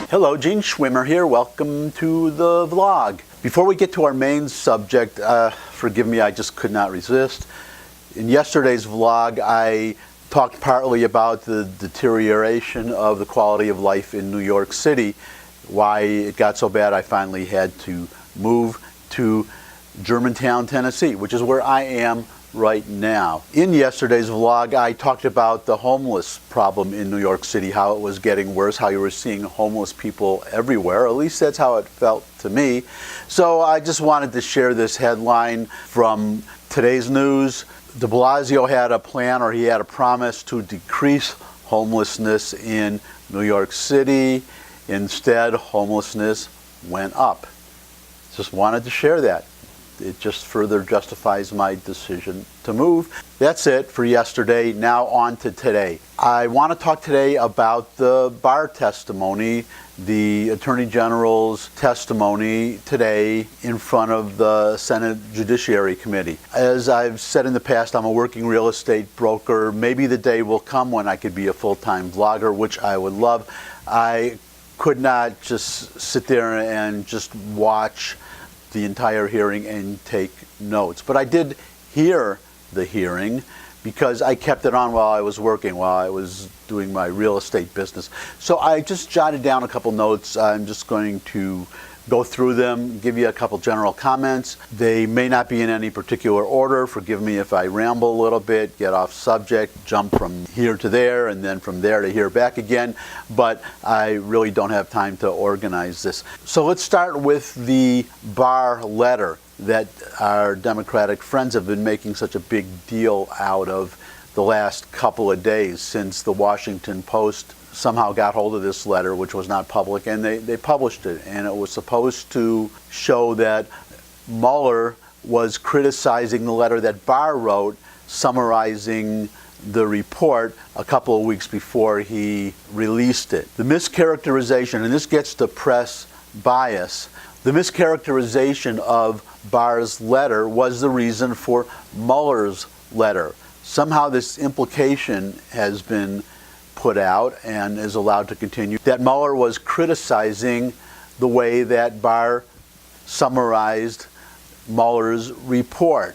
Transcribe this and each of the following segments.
Hello, Gene Schwimmer here. Welcome to the vlog. Before we get to our main subject, forgive me, I just could not resist. In yesterday's vlog, I talked partly about the deterioration of the quality of life in New York City, why it got so bad I finally had to move to Germantown, Tennessee, which is where I am right now. In yesterday's vlog, I talked about the homeless problem in New York City, how it was getting worse, how you were seeing homeless people everywhere. At least that's how it felt to me. So I just wanted to share this headline from today's news. De Blasio had a plan, or he had a promise to decrease homelessness in New York City. Instead, homelessness went up. Just wanted to share that. It just further justifies my decision to move. That's it for yesterday. Now on to today. I want to talk today about the Barr testimony, the Attorney General's testimony today in front of the Senate Judiciary Committee. As I've said in the past, I'm a working real estate broker. Maybe the day will come when I could be a full-time vlogger, which I would love. I could not just sit there and just watch the entire hearing and take notes. But I did hear the hearing because I kept it on while I was working, while I was doing my real estate business. So I just jotted down a couple notes. I'm just going to go through them, give you a couple general comments. They may not be in any particular order. Forgive me if I ramble a little bit, get off subject, jump from here to there, and then from there to here back again. But I really don't have time to organize this. So let's start with the Barr letter that our Democratic friends have been making such a big deal out of the last couple of days since the Washington Post somehow got hold of this letter, which was not public, and they published it. And it was supposed to show that Mueller was criticizing the letter that Barr wrote, summarizing the report a couple of weeks before he released it. The mischaracterization, and this gets to press bias, the mischaracterization of Barr's letter was the reason for Mueller's letter. Somehow this implication has been put out and is allowed to continue, that Mueller was criticizing the way that Barr summarized Mueller's report.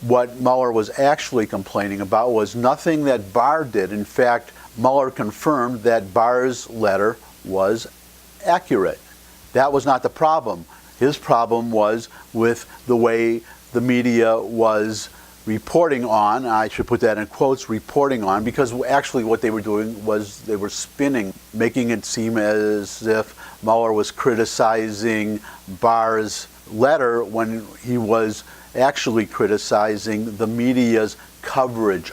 What Mueller was actually complaining about was nothing that Barr did. In fact, Mueller confirmed that Barr's letter was accurate. That was not the problem. His problem was with the way the media was reporting on, I should put that in quotes, reporting on, because actually what they were doing was they were spinning, making it seem as if Mueller was criticizing Barr's letter when he was actually criticizing the media's coverage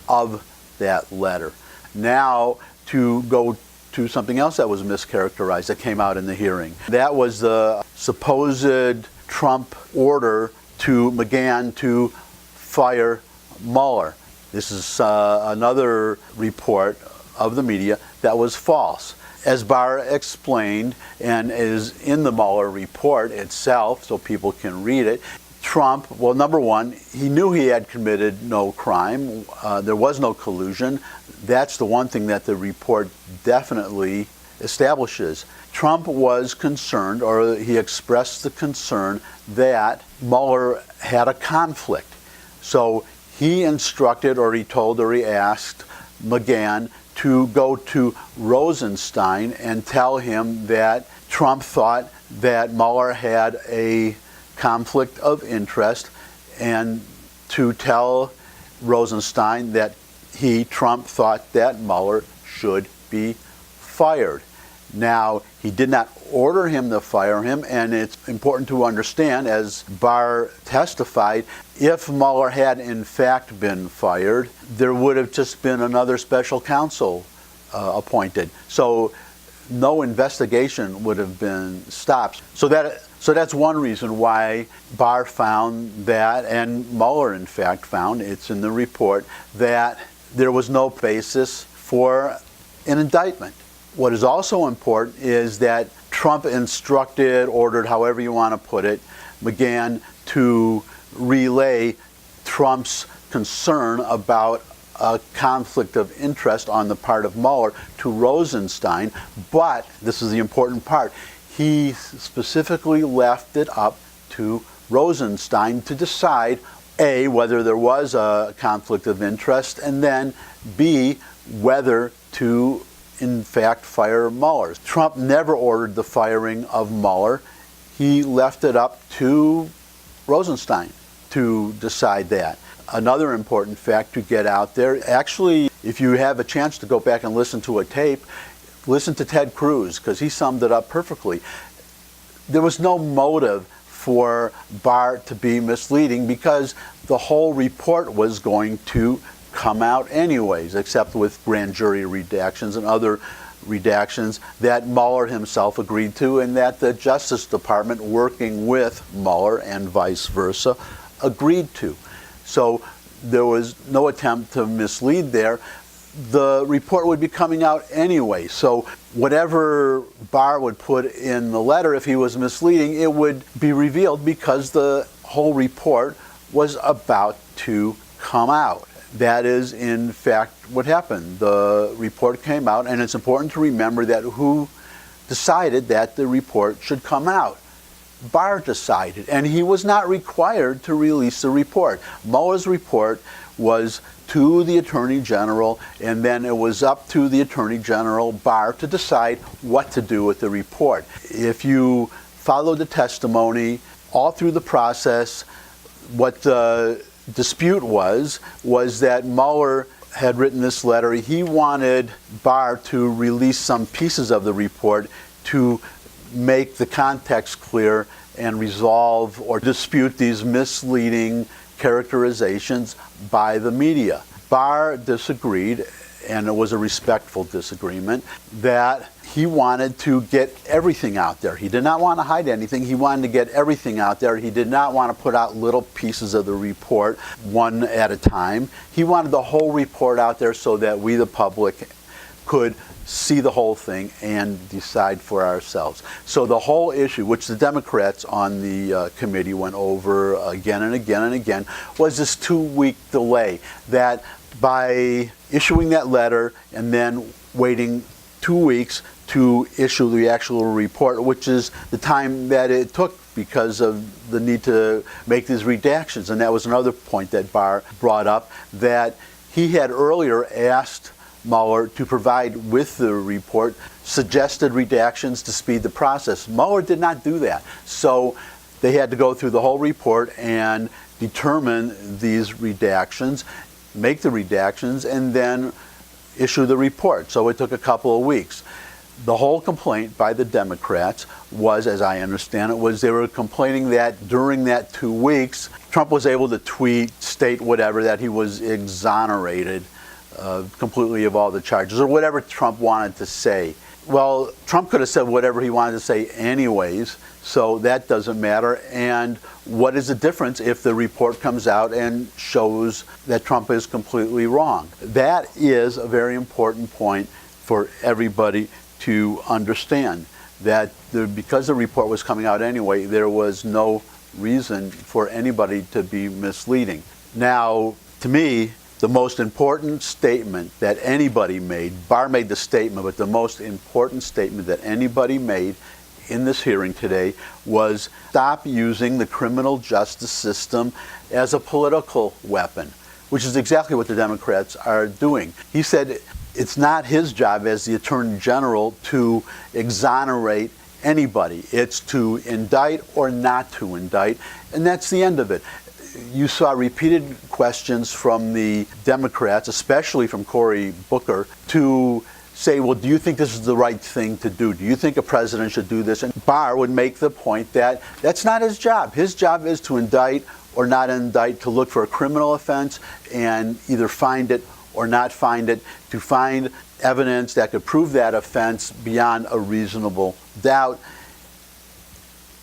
of that letter. Now, to go to something else that was mischaracterized that came out in the hearing. That was the supposed Trump order to McGahn to fire Mueller. This is another report of the media that was false. As Barr explained, and is in the Mueller report itself, so people can read it, Trump, well, number one, he knew he had committed no crime. There was no collusion. That's the one thing that the report definitely establishes. Trump was concerned, or he expressed the concern, that Mueller had a conflict. So he instructed, or he told, or he asked McGahn to go to Rosenstein and tell him that Trump thought that Mueller had a conflict of interest, and to tell Rosenstein that Trump thought that Mueller should be fired. Now, he did not order him to fire him, and it's important to understand, as Barr testified, if Mueller had in fact been fired, there would have just been another special counsel appointed. So no investigation would have been stopped. So that's one reason why Barr found that, and Mueller in fact found, it's in the report, that there was no basis for an indictment. What is also important is that Trump instructed, ordered, however you want to put it, McGahn to relay Trump's concern about a conflict of interest on the part of Mueller to Rosenstein, but this is the important part. He specifically left it up to Rosenstein to decide, A, whether there was a conflict of interest, and then B, whether to in fact fire Mueller. Trump never ordered the firing of Mueller. He left it up to Rosenstein to decide that. Another important fact to get out there, actually, if you have a chance to go back and listen to a tape, listen to Ted Cruz, because he summed it up perfectly. There was no motive for Barr to be misleading because the whole report was going to come out anyways, except with grand jury redactions and other redactions that Mueller himself agreed to, and that the Justice Department, working with Mueller and vice versa, agreed to. So there was no attempt to mislead there. The report would be coming out anyway. So whatever Barr would put in the letter, if he was misleading, it would be revealed because the whole report was about to come out. That is, in fact, what happened. The report came out, and it's important to remember that who decided that the report should come out. Barr decided, and he was not required to release the report. Mueller's report was to the Attorney General, and then it was up to the Attorney General, Barr, to decide what to do with the report. If you follow the testimony all through the process, what the dispute was that Mueller had written this letter. He wanted Barr to release some pieces of the report to make the context clear and resolve or dispute these misleading characterizations by the media. Barr disagreed, and it was a respectful disagreement, that he wanted to get everything out there. He did not want to hide anything. He wanted to get everything out there. He did not want to put out little pieces of the report one at a time. He wanted the whole report out there so that we, the public, could see the whole thing and decide for ourselves. So the whole issue, which the Democrats on the committee went over again and again and again, was this 2-week delay, that by issuing that letter and then waiting 2 weeks to issue the actual report, which is the time that it took because of the need to make these redactions. And that was another point that Barr brought up, that he had earlier asked Mueller to provide with the report suggested redactions to speed the process. Mueller did not do that. So they had to go through the whole report and determine these redactions, make the redactions, and then issue the report. So it took a couple of weeks. The whole complaint by the Democrats was, as I understand it, was they were complaining that during that 2 weeks, Trump was able to tweet, state whatever, that he was exonerated completely of all the charges, or whatever Trump wanted to say. Well, Trump could have said whatever he wanted to say anyways, so that doesn't matter. And what is the difference if the report comes out and shows that Trump is completely wrong? That is a very important point for everybody to understand, that because the report was coming out anyway, there was no reason for anybody to be misleading. Now, to me, the most important statement that anybody made, Barr made the statement, but the most important statement that anybody made in this hearing today was stop using the criminal justice system as a political weapon, which is exactly what the Democrats are doing. He said it's not his job as the Attorney General to exonerate anybody. It's to indict or not to indict, and that's the end of it. You saw repeated questions from the Democrats, especially from Cory Booker, to say, well, do you think this is the right thing to do? Do you think a president should do this? And Barr would make the point that that's not his job. His job is to indict or not indict, to look for a criminal offense and either find it or not find it, to find evidence that could prove that offense beyond a reasonable doubt.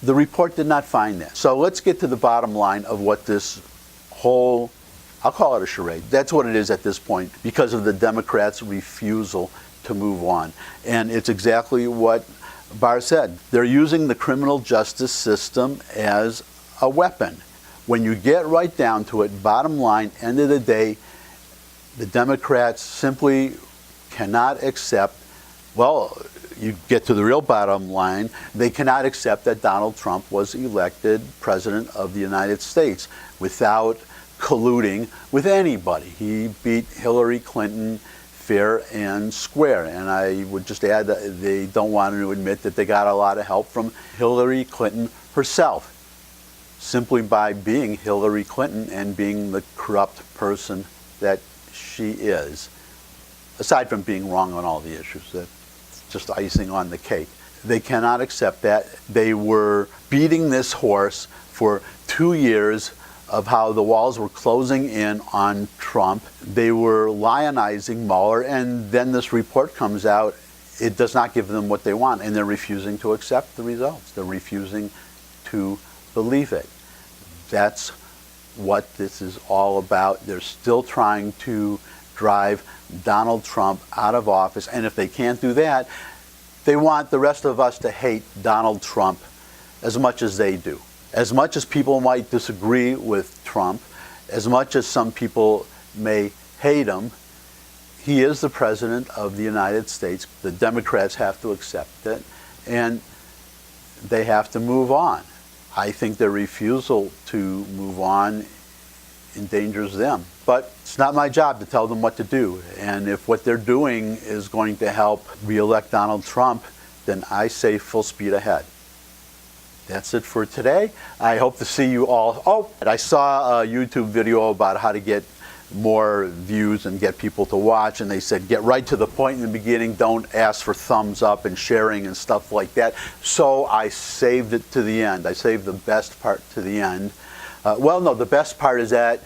The report did not find that. So let's get to the bottom line of what this whole, I'll call it a charade. That's what it is at this point because of the Democrats' refusal to move on. And it's exactly what Barr said. They're using the criminal justice system as a weapon. When you get right down to it, bottom line, end of the day, The Democrats simply cannot accept, well, you get to the real bottom line, they cannot accept that Donald Trump was elected President of the United States without colluding with anybody. He beat Hillary Clinton fair and square. And I would just add that they don't want to admit that they got a lot of help from Hillary Clinton herself, simply by being Hillary Clinton and being the corrupt person that she is. Aside from being wrong on all the issues, that's just icing on the cake. They cannot accept that. They were beating this horse for 2 years of how the walls were closing in on Trump. They were lionizing Mueller, and then this report comes out. It does not give them what they want, and they're refusing to accept the results. They're refusing to believe it. That's what this is all about. They're still trying to drive Donald Trump out of office, and if they can't do that, they want the rest of us to hate Donald Trump as much as they do. As much as people might disagree with Trump, as much as some people may hate him, he is the President of the United States. The Democrats have to accept it, and they have to move on. I think their refusal to move on endangers them. But it's not my job to tell them what to do. And if what they're doing is going to help re-elect Donald Trump, then I say full speed ahead. That's it for today. I hope to see you all. Oh, I saw a YouTube video about how to get more views and get people to watch, and they said get right to the point in the beginning, don't ask for thumbs up and sharing and stuff like that. So I saved it to the end. I saved the best part to the end. Well, no, the best part is that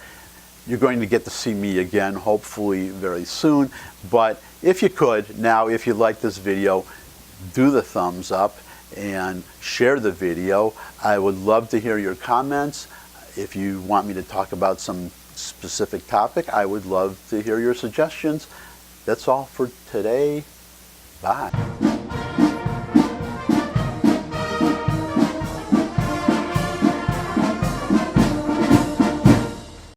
you're going to get to see me again, hopefully very soon. But if you could, now, if you like this video, do the thumbs up and share the video. I would love to hear your comments. If you want me to talk about some specific topic, I would love to hear your suggestions. That's all for today. Bye.